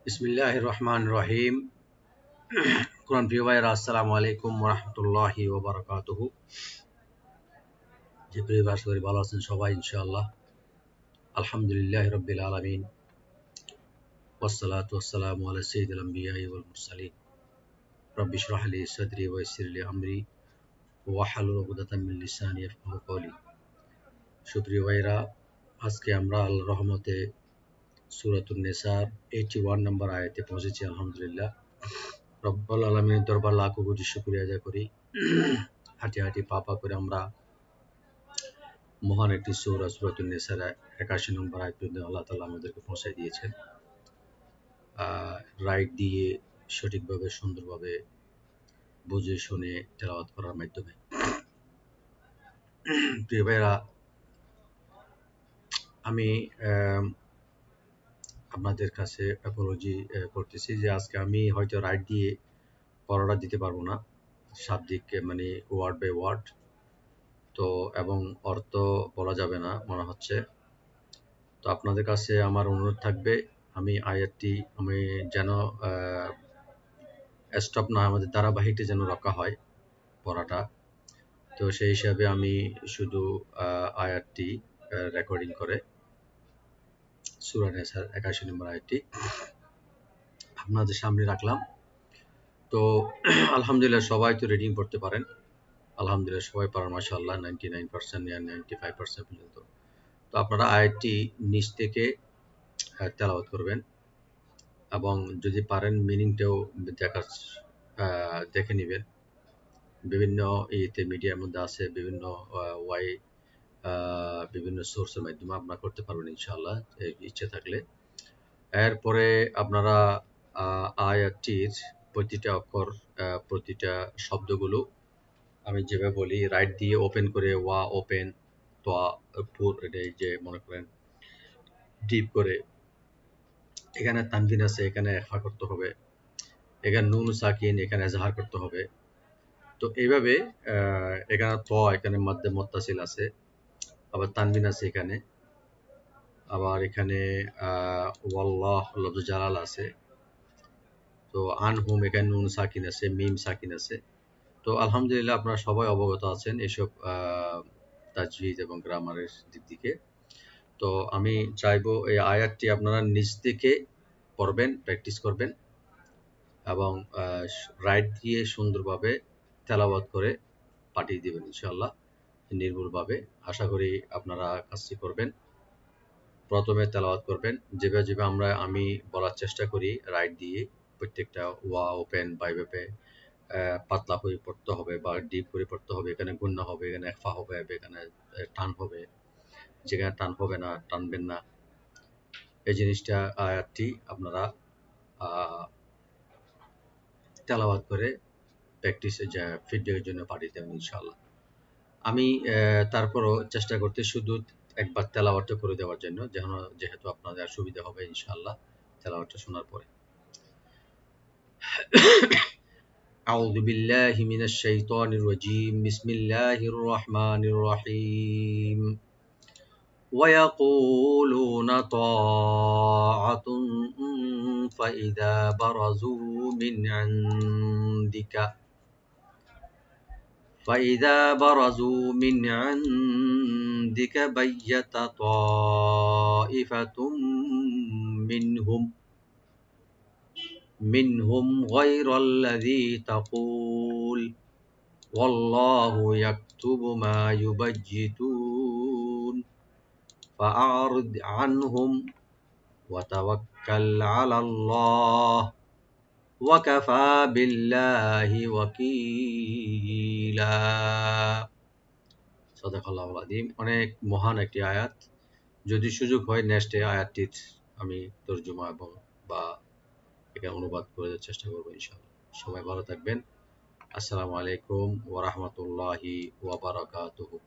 বিসমিল্লাহির রহমানির রহিম। কোরআন প্রিয় ভাইয়েরা, আসসালামু আলাইকুম ওয়া রাহমাতুল্লাহি ওয়া বারাকাতুহু। যে প্রিয় ভাই, আশা করি ভালো আছেন সবাই ইনশাআল্লাহ। আলহামদুলিল্লাহি রাব্বিল আলামিন ওয়াসসালাতু ওয়াসসালামু আলা সাইয়্যিদিল আমবিয়াই ওয়াল মুরসালিন। রাব্বি ইশরাহ লি সাদরি ওয়া ইয়াসসির লি আমরি ওয়াহলুল উকদাতাম মিন লিসানি ইয়াফকাহু কওলি। সুপ্রিয় ভাইয়েরা, আজকে আমরা আল্লাহর রহমতে সূরাতুন নিসার 81 নম্বর আয়াতে পৌঁছেছি। আলহামদুলিল্লাহ, রব্বুল আলামিনের দরবার লাখো কোটি শুকরিয়া আদায় করি। হাঁটি হাঁটি পা পা করে আমরা মহান একটি সূরা সূরাতুন নিসার 81 নম্বর আয়াত পর্যন্ত আল্লাহ তাআলা আমাদেরকে পৌঁছায় দিয়েছেন। রাইট দিয়ে সঠিকভাবে সুন্দরভাবে বুঝে শুনে তেলাওয়াত করার মাধ্যমে। প্রিয় ভাইরা, আমি আপনাদের কাছে অ্যাপোলজি করতেছি যে আজকে আমি হয়তো রাইট দিয়ে পড়াটা দিতে পারবো না, শাব্দিক মানে ওয়ার্ড বাই ওয়ার্ড, তো এবং অর্থ বলা যাবে না মনে হচ্ছে। তো আপনাদের কাছে আমার অনুরোধ থাকবে, আমি আয়াতটি আমি যেন স্টপ না, আমাদের ধারাবাহিকটা যেন রক্ষা হয় পড়াটা। তো সেই হিসাবে আমি শুধু আয়াতটি রেকর্ডিং করে সূরা নিসার 81 নম্বর আয়াতটি আপনাদের সামনে রাখলাম। তো আলহামদুলিল্লাহ, সবাই তো রিডিং পড়তে পারেন। আলহামদুলিল্লাহ, সবাই পারেন মাশাআল্লাহ, 99% या 95% পর্যন্ত। তো আপনারা আয়াতটি নিচ থেকে তেলাওয়াত করবেন এবং যদি পারেন মিনিংটাও দেখে নেবেন। বিভিন্ন মিডিয়ার মধ্যে আছে, বিভিন্ন ওয়াই বিভিন্ন সোর্সের মাধ্যমে আপনারা করতে পারবেন ইনশাআল্লাহ, ইচ্ছে থাকলে। এরপরে আপনারা আয়াতটির প্রতিটা অক্ষর, প্রতিটা শব্দগুলো আমি যেভাবে বলি, রাইট দিয়ে ওপেন করে ওয়া ওপেন, তো এই যে মনে করেন ডিপ করে, এখানে তানভিন আছে, এখানে হা করতে হবে, এখানে নুন সাকিন, এখানে এজাহার করতে হবে। তো এইভাবে এখানে এখানে মধ্যে মুত্তাসিল আছে, আবার তানভিন আছে এখানে, আবার এখানে ওয়াল্লাহ লফজ জালাল আছে। তো আনহুম, এখানে নুন সাকিন আছে, মিম সাকিন আছে। তো আলহামদুলিল্লাহ, আপনারা সবাই অবগত আছেন এসব তাজভিদ এবং গ্রামারের দিক থেকে। তো আমি চাইবো এই আয়াতটি আপনারা নিজ থেকে পড়বেন, প্র্যাকটিস করবেন এবং রাইট দিয়ে সুন্দরভাবে তেলাওয়াত করে পাঠিয়ে দেবেন ইনশাআল্লাহ, নির্ভুলভাবে। আশা করি আপনারা কাজটি করবেন। প্রথমে তেলাওয়াত করবেন যেভাবে আমি বলার চেষ্টা করি, রাইট দিয়ে প্রত্যেকটা ওয়া ওপেন বাইভাবে পাতলা করে পড়তে হবে বা ডিপ করে পড়তে হবে। এখানে গুন্না হবে, এখানে একফা হবে, এখানে টান হবে, যেখানে টান হবে না টানবেন না। এই জিনিসটা আয়াতটি আপনারা তেলাওয়াত করে প্র্যাকটিসে ফিডব্যাকের জন্য পাঠিয়ে দেবেন ইনশাআল্লাহ। আমি তারপরও চেষ্টা করতে শুধু একবার তেলাওয়াতটা করে দেওয়ার জন্য, যেহেতু আপনাদের সুবিধা হবে ইনশাআল্লাহ তেলাওয়াতটা শোনার পরে। আউযু বিল্লাহি মিনাশ শাইতানির রাজীম। বিসমিল্লাহির রহমানির রহিম। ويقولون طاعة فإذا برزوا من عندك بيت طائفة منهم غير الذي تقول والله يكتب ما يبيتون فأعرض عنهم وتوكل على الله وكفى بالله وكيلا। সাদাকাল্লাহুল আযীম। অনেক মহান একটি আয়াত। যদি সুযোগ হয় নেক্সট আয়াতটির আমি তরজমা এবং বা এখানে অনুবাদ করে দেওয়ার চেষ্টা করবো ইনশাআল্লাহ। সবাই ভালো থাকবেন। আসসালামু আলাইকুম ওয়া রাহমাতুল্লাহি ওয়া বারাকাতুহু।